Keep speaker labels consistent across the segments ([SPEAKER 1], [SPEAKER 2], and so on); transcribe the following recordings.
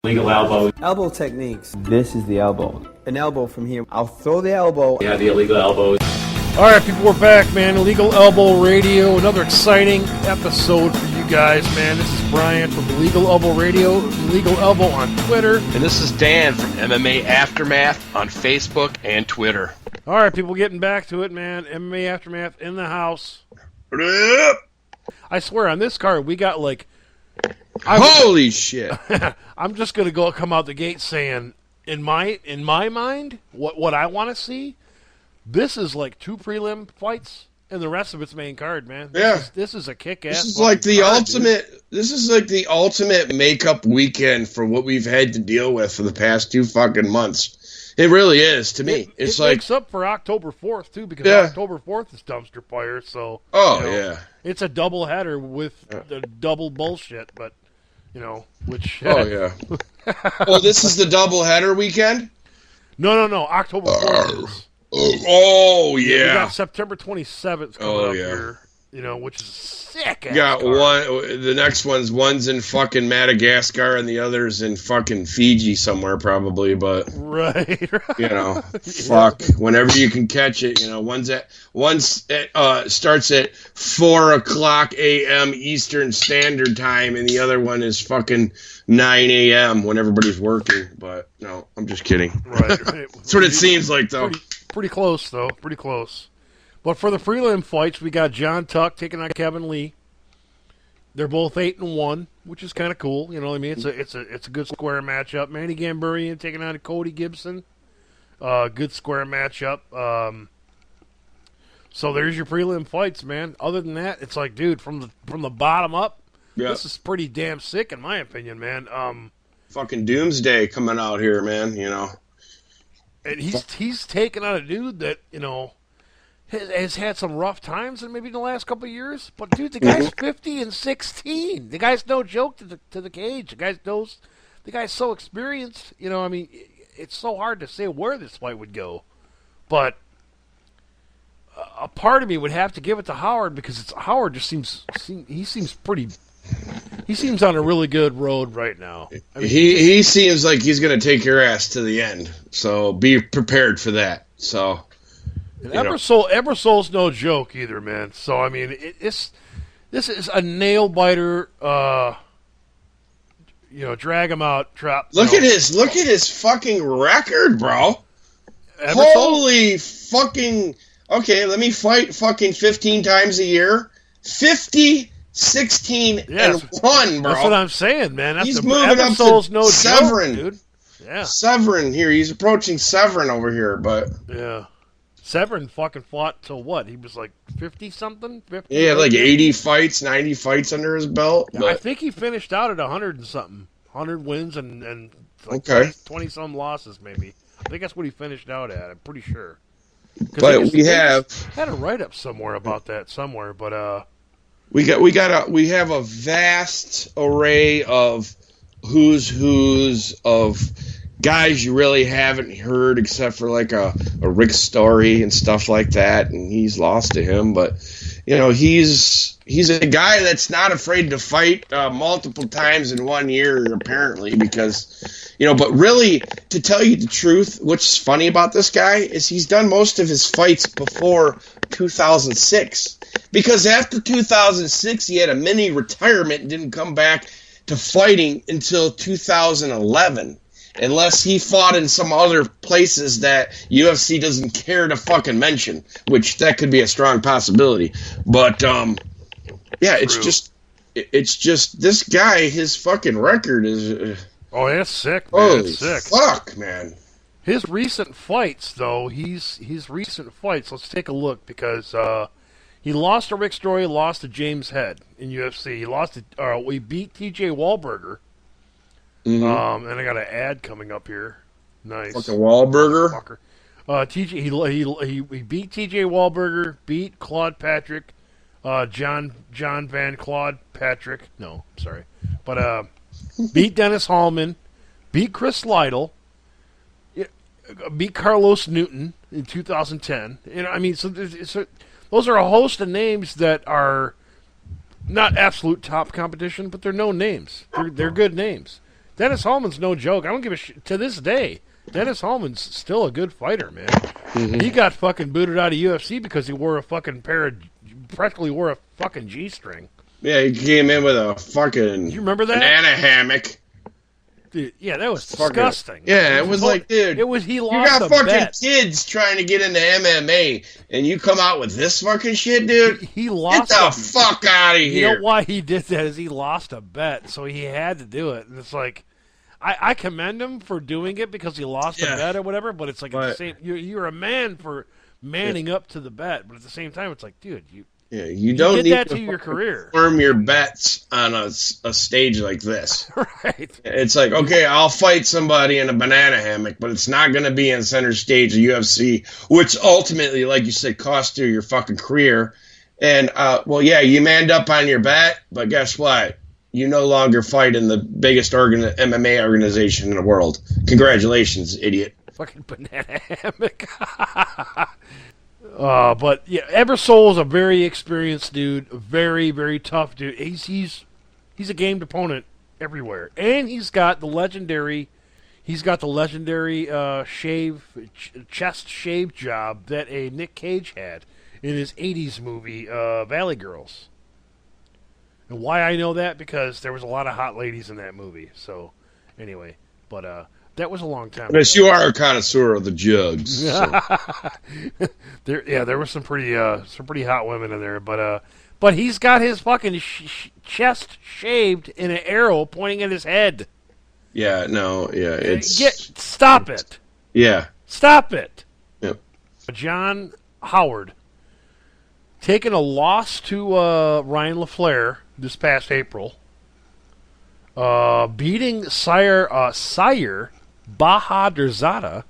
[SPEAKER 1] Legal elbow.
[SPEAKER 2] Elbow techniques.
[SPEAKER 3] This is the elbow.
[SPEAKER 2] An elbow from here. I'll throw the elbow.
[SPEAKER 1] Yeah, the illegal elbows.
[SPEAKER 4] All right, people, we're back, man. Illegal Elbow Radio. Another exciting episode for you guys, man. This is Brian from Illegal Elbow Radio, Illegal Elbow on Twitter.
[SPEAKER 5] And this is Dan from MMA Aftermath on Facebook and Twitter.
[SPEAKER 4] All right, people, getting back to it, man. MMA Aftermath in the house. I swear, on this card, we got like...
[SPEAKER 6] Holy shit!
[SPEAKER 4] I'm just gonna come out the gate saying, in my mind, what I want to see, this is like 2 prelim fights and the rest of it's main card, man. This is a kick-ass.
[SPEAKER 6] This is like the ultimate. Dude. This is like the ultimate makeup weekend for what we've had to deal with for the past 2 fucking months. It really is to me. It
[SPEAKER 4] makes up for October 4th too, because October 4th is Dumpster Fire. So it's a double header with the double bullshit, but. Which...
[SPEAKER 6] Oh, yeah. Oh, this is the doubleheader weekend?
[SPEAKER 4] No. October 4th is.
[SPEAKER 6] Oh, yeah.
[SPEAKER 4] We got September 27th coming up here, which is sick.
[SPEAKER 6] Got one. The next one's in fucking Madagascar and the other's in fucking Fiji somewhere probably, but...
[SPEAKER 4] Right.
[SPEAKER 6] Fuck. Whenever you can catch it, one starts at 4 o'clock a.m. Eastern Standard Time and the other one is fucking 9 a.m. when everybody's working, but no, I'm just kidding.
[SPEAKER 4] Right.
[SPEAKER 6] That's what it seems like, though.
[SPEAKER 4] Pretty close, though. Pretty close. But for the prelim fights, we got John Tuck taking on Kevin Lee. They're both 8-1, which is kind of cool. You know what I mean? It's a good square matchup. Manny Gambarian taking on Cody Gibson. Good square matchup. So there's your prelim fights, man. Other than that, it's like, dude, from the bottom up, this is pretty damn sick in my opinion, man.
[SPEAKER 6] Fucking Doomsday coming out here, man.
[SPEAKER 4] And he's taken on a dude that has had some rough times in maybe the last couple of years. But dude, the guy's 50-16. The guy's no joke to the cage. The guy's so experienced. It's so hard to say where this fight would go. But a part of me would have to give it to Howard because Howard just seems on a really good road right now.
[SPEAKER 6] He seems like he's going to take your ass to the end. So be prepared for that. So.
[SPEAKER 4] And Ebersol's no joke either, man. So this is a nail biter. Drag him out, trap.
[SPEAKER 6] Look at his fucking record, bro.
[SPEAKER 4] Ebersol?
[SPEAKER 6] Holy fucking. Okay, let me fight fucking 15 times a year. 50, 16, and 1, bro.
[SPEAKER 4] That's what I'm saying, man.
[SPEAKER 6] He's moving up to
[SPEAKER 4] no
[SPEAKER 6] Severin,
[SPEAKER 4] joke, dude. Yeah,
[SPEAKER 6] Severin here. He's approaching Severin over here, but
[SPEAKER 4] yeah. Severin fucking fought till what? He was like 50-something? 50?
[SPEAKER 6] Yeah, like 80 fights, 90 fights under his belt.
[SPEAKER 4] Yeah, I think he finished out at 100 and something. 100 wins and like 20-some losses, maybe. I think that's what he finished out at. I'm pretty sure.
[SPEAKER 6] But we had
[SPEAKER 4] a write-up somewhere about that but
[SPEAKER 6] we have a vast array of who's of guys you really haven't heard except for like a Rick Story and stuff like that, and he's lost to him. But he's a guy that's not afraid to fight multiple times in 1 year, apparently, because but really, to tell you the truth, what's funny about this guy is he's done most of his fights before 2006, because after 2006 he had a mini retirement and didn't come back to fighting until 2011. Unless he fought in some other places that UFC doesn't care to fucking mention, which that could be a strong possibility. But, it's just this guy, his fucking record is...
[SPEAKER 4] oh, that's sick, man.
[SPEAKER 6] Holy fuck, man.
[SPEAKER 4] His recent fights, though, his recent fights, let's take a look, because he lost to Rick Story, lost to James Head in UFC. We beat TJ Wahlberger.
[SPEAKER 6] Mm-hmm.
[SPEAKER 4] And I got an ad coming up here. Nice.
[SPEAKER 6] Fucking Wahlberger.
[SPEAKER 4] TJ, he beat TJ Wahlberger, beat Claude Patrick, John Van Claude Patrick. No, sorry, but beat Dennis Hallman, beat Chris Lytle, beat Carlos Newton in 2010. So those are a host of names that are not absolute top competition, but they're no names. They're good names. Dennis Hallman's no joke. I don't give a shit. To this day, Dennis Hallman's still a good fighter, man.
[SPEAKER 6] Mm-hmm.
[SPEAKER 4] He got fucking booted out of UFC because he wore a fucking practically wore a fucking G-string.
[SPEAKER 6] Yeah, he came in with a fucking
[SPEAKER 4] You remember that?
[SPEAKER 6] banana hammock.
[SPEAKER 4] Dude, yeah, that was disgusting.
[SPEAKER 6] Yeah, it was like, dude,
[SPEAKER 4] he
[SPEAKER 6] you
[SPEAKER 4] lost
[SPEAKER 6] got
[SPEAKER 4] a
[SPEAKER 6] fucking
[SPEAKER 4] bet.
[SPEAKER 6] kids trying to get into MMA, and you come out with this fucking shit, dude?
[SPEAKER 4] He
[SPEAKER 6] Get
[SPEAKER 4] lost
[SPEAKER 6] the fuck out of
[SPEAKER 4] You
[SPEAKER 6] here.
[SPEAKER 4] know why he did that is he lost a bet, so he had to do it. And it's like, I commend him for doing it because he lost a bet or whatever, but it's like at the same, you're a man for manning up to the bet, but at the same time, it's like, dude,
[SPEAKER 6] you don't
[SPEAKER 4] did
[SPEAKER 6] need
[SPEAKER 4] that
[SPEAKER 6] to
[SPEAKER 4] to your career.
[SPEAKER 6] Firm your bets on a stage like this.
[SPEAKER 4] Right.
[SPEAKER 6] It's like, okay, I'll fight somebody in a banana hammock, but it's not going to be in center stage of UFC, which ultimately, like you said, cost you your fucking career. And, well, yeah, you manned up on your bet, but guess what? You no longer fight in the biggest MMA organization in the world. Congratulations, idiot.
[SPEAKER 4] Fucking banana hammock. But yeah, Ebersol's a very experienced dude, a very, very tough dude. He's a gamed opponent everywhere, and he's got the legendary chest shave job that a Nick Cage had in his '80s movie Valley Girls. And why I know that because there was a lot of hot ladies in that movie. So anyway, but that was a long time ago.
[SPEAKER 6] Yes, you are a connoisseur of the jugs. So.
[SPEAKER 4] There were some pretty hot women in there, but he's got his fucking chest shaved in an arrow pointing at his head.
[SPEAKER 6] Yeah, no, yeah, it's
[SPEAKER 4] stop it.
[SPEAKER 6] Yeah,
[SPEAKER 4] stop it.
[SPEAKER 6] Yep.
[SPEAKER 4] John Howard taking a loss to Ryan LaFleur this past April, beating Sire Bahadurzada.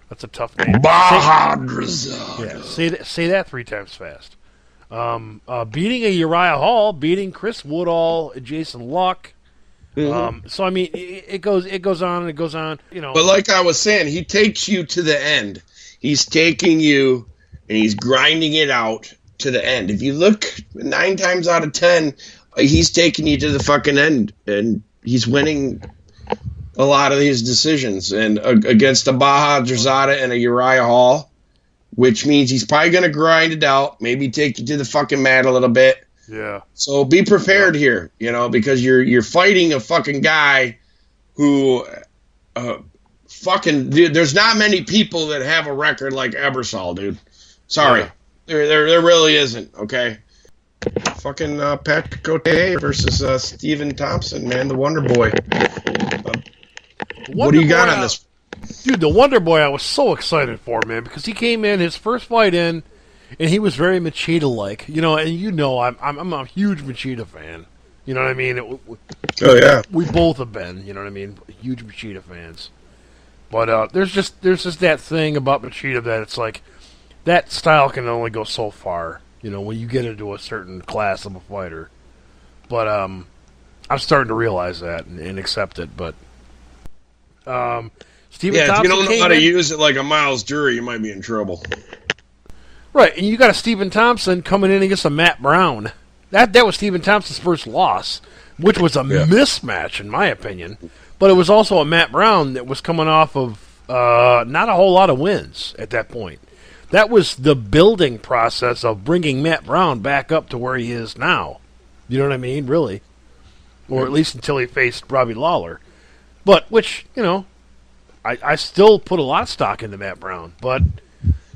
[SPEAKER 4] That's a tough name.
[SPEAKER 6] Bahadurzada.
[SPEAKER 4] Yeah, say that 3 times fast. Beating a Uriah Hall, beating Chris Woodall, Jason Luck.
[SPEAKER 6] Mm-hmm.
[SPEAKER 4] So I mean, it goes on and it goes on. You know,
[SPEAKER 6] but like I was saying, he takes you to the end. He's taking you and he's grinding it out to the end. If you look 9 times out of 10, he's taking you to the fucking end, and he's winning a lot of these decisions. And against a Bahadurzada and a Uriah Hall, which means he's probably going to grind it out, maybe take you to the fucking mat a little bit.
[SPEAKER 4] Yeah.
[SPEAKER 6] So be prepared here, because you're fighting a fucking guy who there's not many people that have a record like Ebersol, dude. Sorry.
[SPEAKER 4] Yeah.
[SPEAKER 6] There really isn't, okay? Fucking Patrick Cote versus Stephen Thompson, man, the Wonder Boy. What do you got on this?
[SPEAKER 4] Dude, the Wonder Boy I was so excited for, man, because he came in, his first fight in, and he was very Machida-like. And I'm a huge Machida fan. You know what I mean?
[SPEAKER 6] Oh, yeah.
[SPEAKER 4] We both have been, you know what I mean? Huge Machida fans. But there's just that thing about Machida that it's like, that style can only go so far, when you get into a certain class of a fighter. But I'm starting to realize that and accept it. But Stephen Thompson,
[SPEAKER 6] if you don't know how to use it like a Miles Jury, you might be in trouble.
[SPEAKER 4] Right, and you got a Stephen Thompson coming in against a Matt Brown. That was Stephen Thompson's first loss, which was a mismatch in my opinion. But it was also a Matt Brown that was coming off of not a whole lot of wins at that point. That was the building process of bringing Matt Brown back up to where he is now. You know what I mean? Really. Or at least until he faced Robbie Lawler. But, which, I still put a lot of stock into Matt Brown. But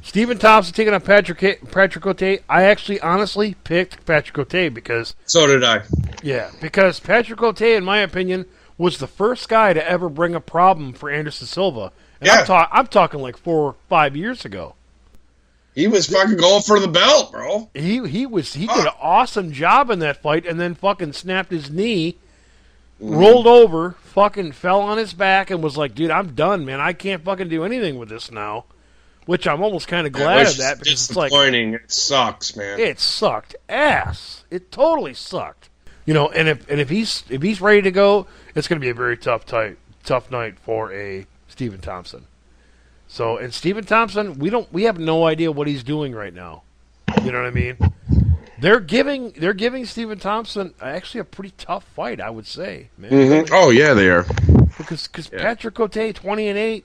[SPEAKER 4] Stephen Thompson taking on Patrick Cote, I actually honestly picked Patrick Cote because...
[SPEAKER 6] So did I.
[SPEAKER 4] Yeah, because Patrick Cote, in my opinion, was the first guy to ever bring a problem for Anderson Silva. And I'm talking like 4 or 5 years ago.
[SPEAKER 6] He was fucking going for the belt, bro.
[SPEAKER 4] He did an awesome job in that fight, and then fucking snapped his knee, rolled over, fucking fell on his back, and was like, "Dude, I'm done, man. I can't fucking do anything with this now." Which I'm almost kind of glad of that because it's like
[SPEAKER 6] disappointing. It sucks, man.
[SPEAKER 4] It sucked ass. It totally sucked. And if he's ready to go, it's going to be a very tough night for a Stephen Thompson. So, and Stephen Thompson, we have no idea what he's doing right now. You know what I mean? They're giving Stephen Thompson actually a pretty tough fight, I would say, man.
[SPEAKER 6] Mm-hmm. Oh yeah, they are.
[SPEAKER 4] Because Patrick Cote 20-8.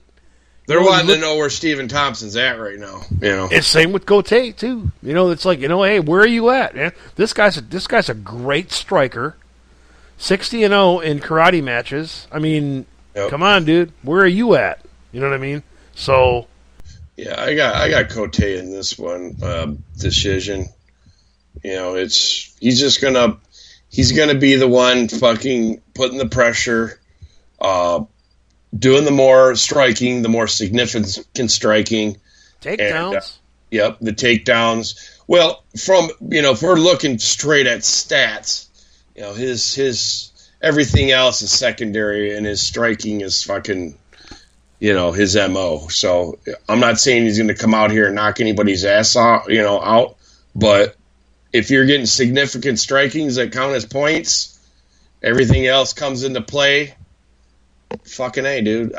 [SPEAKER 6] They're wanting to know where Stephen Thompson's at right now.
[SPEAKER 4] It's same with Cote too. It's like hey, where are you at, man? This guy's a great striker. 60-0 in karate matches. I mean, Come on, dude. Where are you at? You know what I mean? So.
[SPEAKER 6] Yeah, I got Cote in this one decision. He's gonna be the one fucking putting the pressure, doing the more striking, the more significant striking.
[SPEAKER 4] Takedowns.
[SPEAKER 6] Yep, the takedowns. Well, if we're looking straight at stats, his everything else is secondary, and his striking is fucking, his MO. So I'm not saying he's going to come out here and knock anybody's ass out, but if you're getting significant strikings that count as points, everything else comes into play. Fucking A, dude.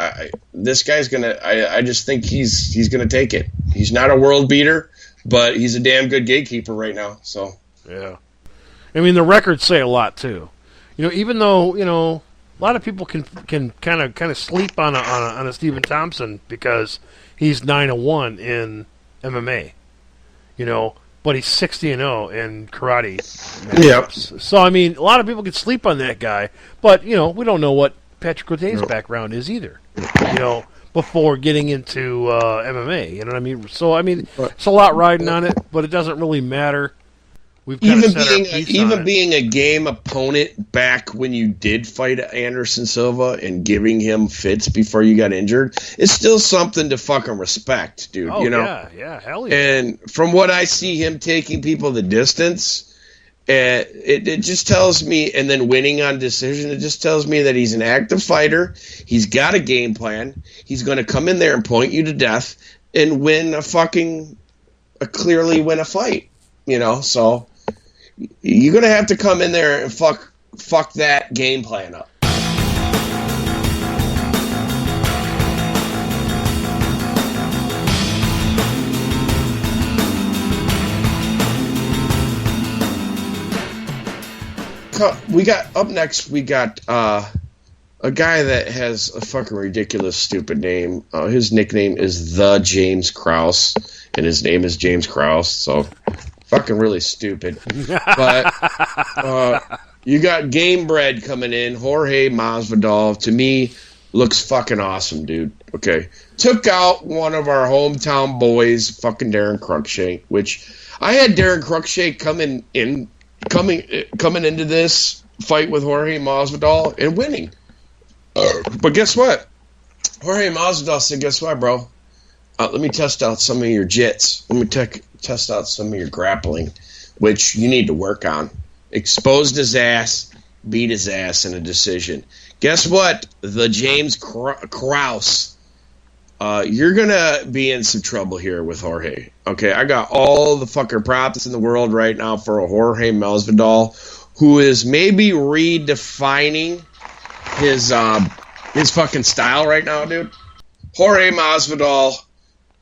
[SPEAKER 6] This guy's I just think he's gonna take it. He's not a world beater, but he's a damn good gatekeeper right now. So
[SPEAKER 4] yeah, I mean the records say a lot too. Even though a lot of people can kind of sleep on a Stephen Thompson because he's 9-1 in MMA. But he's 60-0 in karate matchups. Yep. So I mean, a lot of people can sleep on that guy, but we don't know what Patrick Cote's background is either. Before getting into MMA, you know what I mean? So I mean, it's a lot riding on it, but it doesn't really matter. We've
[SPEAKER 6] even being a game opponent back when you did fight Anderson Silva and giving him fits before you got injured, it's still something to fucking respect, dude.
[SPEAKER 4] Oh, yeah, hell yeah.
[SPEAKER 6] And from what I see him taking people the distance, it just tells me, and then winning on decision, it just tells me that he's an active fighter. He's got a game plan. He's going to come in there and point you to death and clearly win a fight. So you're going to have to come in there and fuck that game plan up. We got a guy that has a fucking ridiculous, stupid name. His nickname is The James Krause, and his name is James Krause, so fucking really stupid. But you got Game Bread coming in. Jorge Masvidal, to me, looks fucking awesome, dude. Okay. Took out one of our hometown boys, fucking Darren Cruikshank, which I had Darren Cruikshank coming into this fight with Jorge Masvidal and winning. But guess what? Jorge Masvidal said, guess what, bro? Let me test out some of your jits. Let me test out some of your grappling, which you need to work on. Exposed his ass, beat his ass in a decision. Guess what? The James Krause. You're going to be in some trouble here with Jorge. Okay, I got all the fucking props in the world right now for a Jorge Masvidal, who is maybe redefining his fucking style right now, dude. Jorge Masvidal,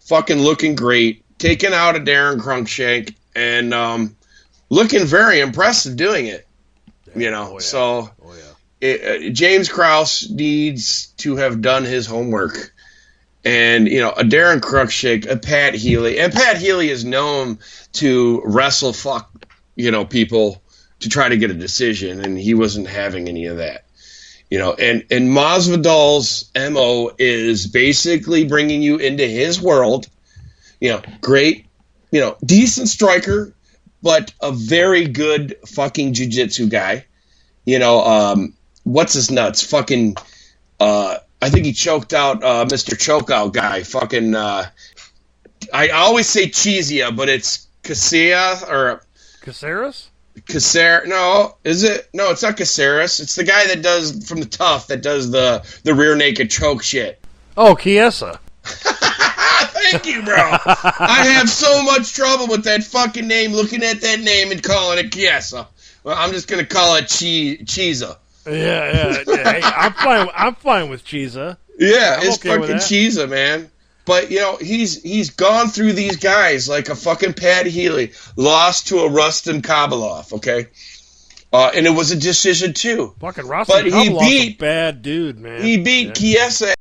[SPEAKER 6] fucking looking great, taking out a Darren Cruikshank, and looking very impressive doing it. James Krause needs to have done his homework. And, a Darren Cruikshank, a Pat Healy. And Pat Healy is known to wrestle people to try to get a decision, and he wasn't having any of that. And Masvidal's MO is basically bringing you into his world. Great, decent striker, but a very good fucking jiu-jitsu guy. What's his nuts? Fucking, I think he choked out Mr. Chokeout guy. Fucking, I always say Chizia, but it's Casillas or
[SPEAKER 4] Caceres?
[SPEAKER 6] No, is it? No, it's not Caceres. It's the guy that does from the Tough that does the rear naked choke shit.
[SPEAKER 4] Oh, Chiesa.
[SPEAKER 6] Thank you, bro. I have so much trouble with that fucking name, looking at that name and calling it Chiesa. Well, I'm just gonna call it Chiesa.
[SPEAKER 4] Yeah. Hey, I'm fine with Chiesa.
[SPEAKER 6] Yeah, it's okay fucking Chiesa, man. But, you know, he's gone through these guys like a fucking Pat Healy. Lost to a Rustin Kabalov, okay? And it was a decision, too.
[SPEAKER 4] Fucking Rustin
[SPEAKER 6] But he
[SPEAKER 4] Kabalov's a
[SPEAKER 6] beat...
[SPEAKER 4] bad dude, man.
[SPEAKER 6] He beat Chiesa